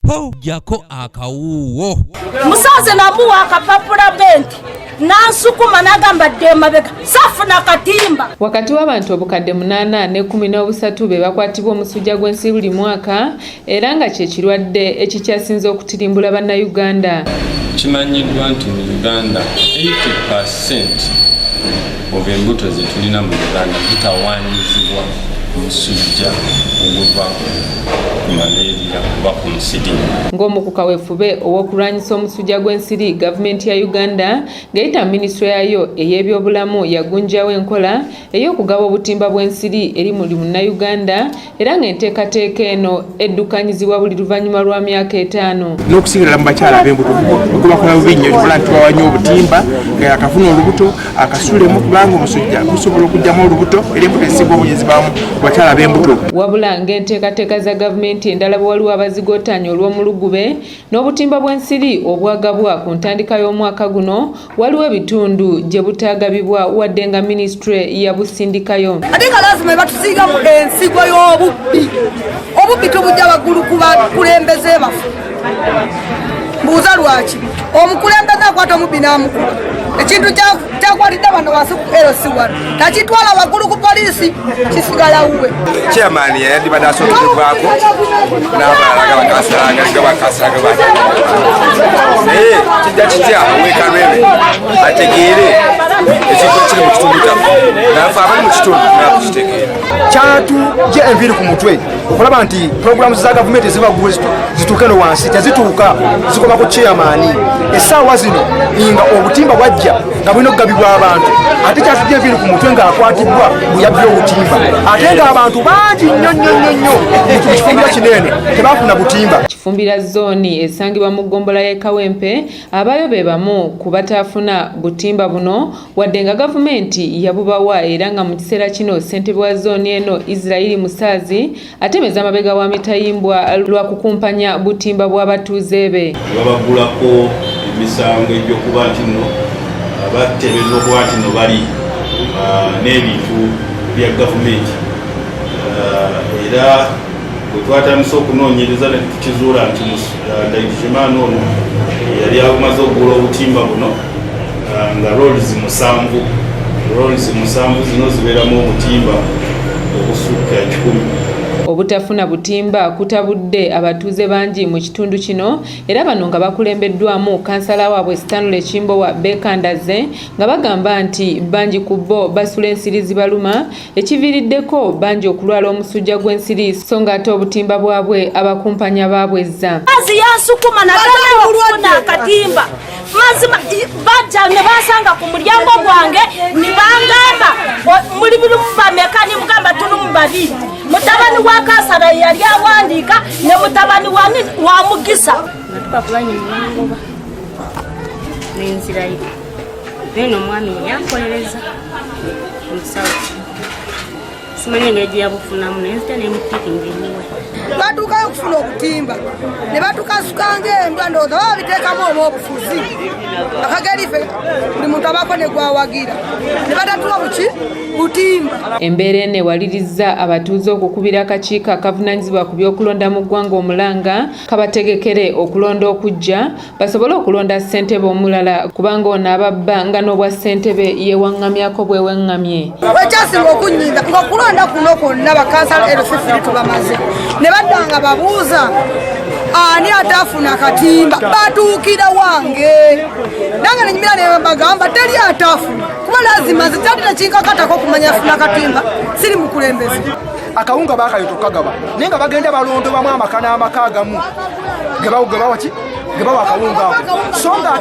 po jako akawuwo musaze namuwa akapapula benti nansukuma nagamba demabega safuna katimba. Wakati w'abantu obukadde 8 ne 13 be bakwatibwa omusujja gw'ensi buli mwaka era nga kye kirwadde ekikyasinze okutirimbula bannayuganda. Kimanyiddwa nti mu Uganda 80% of embuto zetulina mu Uganda zitawaanyizibwa omusujja oguva ku malaria kuba ku nsiri. Ng'omu ku kaweefube ow'okulwanyisa omusujja gw'ensiri, gavumenti ya Uganda ng'eyita minisitule yayo ey'ebyobulamu yagunjawo enkola ey'okugaba obutimba bw'ensiri eri buli munnayuganda era ng'enteekateeka eno eddukanyizibwa buli luvannyuma lwa myaka 5. N'okusigirira mu bakyala ab'embuto okubakola bubi nnyo nibula nti bawanya obutimba nga akafuna olubuto akasulemu kubanga omusujja gusobola okugyamu olubuto era embuto ezisinga obungi zibaamu bakyala ab'embuto. Wabula ng'enteekateeka za gavumenti endala bwe waliwo abazigootanya olw'omulugube n'obutimba bw'ensiri obwagabwa ku ntandika y'omwaka guno waliwo ebitundu gye butaagabibwa wadde nga minisitule yabusindikayo. Ate nga lazima batusiiga mu ensigo y'obubbi tubujja waggulu ku bakulembeze bafu. Mbuuza lwaki omukulembeze akwata omubbi n'amukuba ekintu kyakwatidde bano wansi ku LC1 takitwala waggulu ku poliisi kisigala wuwe. Chairman yandibadde asoboleddwako n'abalala bakasalaga naye kijja kitya oweekalwebe ategeere ekintu ekiri mu kitundu kyaffe nafe abali mu kitundu nakukitegeera. Kyatujja enviiri ku mutwe okulaba nti puroguramu za gavumenti ezibaggulu zituuke no wansi tezituuka zikoma ku chairman. Essaawa zino nga obutimba bwajja nga bulina okugabibwa abantu ate kyatujja enviiri ku mutwe ng'akwatibbwa buyabbi obutimba ate ng'abantu bangi nnyo mu kifumbira kinene tebafuna butimba. Kifumbira zooni esangibwa mu ggombolola y'e Kawempe abayo be bamu ku bataafuna butimba buno wadde nga gavumenti yabubawa era nga mu kiseera kino ssentebe wa zooni eno Israel Musaazi atemeza amabega wa mitayimbwa lwa kukumpanya butimba bw'abatuuze be. Babagulako emisango egy'okuba nti nno abateebereza okuba nti nno bali n'ebintu bya gavumenti era bwe twatandisa okunoonyereza ne tukizuula nti Ndayishimiye ono yali amaze okugula obutimba buno nga rolls 7 zino zibeeramu obutimba obusukka 10. Obutafuna butimba kutabudde abatuuze bangi mu kitundu kino era bano nga bakulembeddwamu kansala waabwe Stanley Kimbowa Bekandaze nga bagamba nti bangi ku bo basula ensiri zibaluma ekiviiriddeko bangi okulwala omusujja gw'ensiri so nga ate obutimba bwabwe abakumpanya baabwezza. Mazi yansukuma natalina akatimba mazima bajja ne basanga ku mulyango gwange ne bangamba muli biri mubameka ne mugamba tunu mubabiri. Mutabani wa Kasara yali awandiika ne mutabani wa Mugisa. Natupapulanye mwangoba n'enzira ye. Beno omwami yankolereza omusawo. Simanyi engeri gye yabufunamu naye nzita n'emutikinga emuwe. Batuukayo okufuna obutimba ne batukasukanga endwa ndowooza baba babiteekamu oba obufuzi akageri ffe buli muntu abaako ne gwawagira ne batatuwa butimba. Embeera eno ewalirizza abatuuze okukubira akakiiko akavunaanyizibwa ku by'okulonda mu ggwanga omulanga kabategekere okulonda okujja basobole okulonda ssentebe omulala kubanga ono ababba nga n'obwa ssentebe yeewaŋŋamyako bweweŋŋamye. Ekyasinga okunnyiza ng'okulonda kuno kwonna bakansala LC3 tubamaze ne baddanga babuuza ani atafuna akatimba batuukira wange nange nenyumira ne bagamba teri atafuna kuba lazima zitandira kinkakatako okumanya afuna akatimba siri mukulembeze. Akawunga baakayo tokagaba naye nga bagenda balondebwamu amaka n'amaka agamu gebawaki gebawa akawunga ako so nga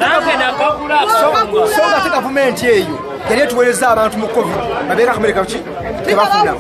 ate gavumenti eyo yali etuweereza abantu mu covid babeera akamereka ki tebafuna.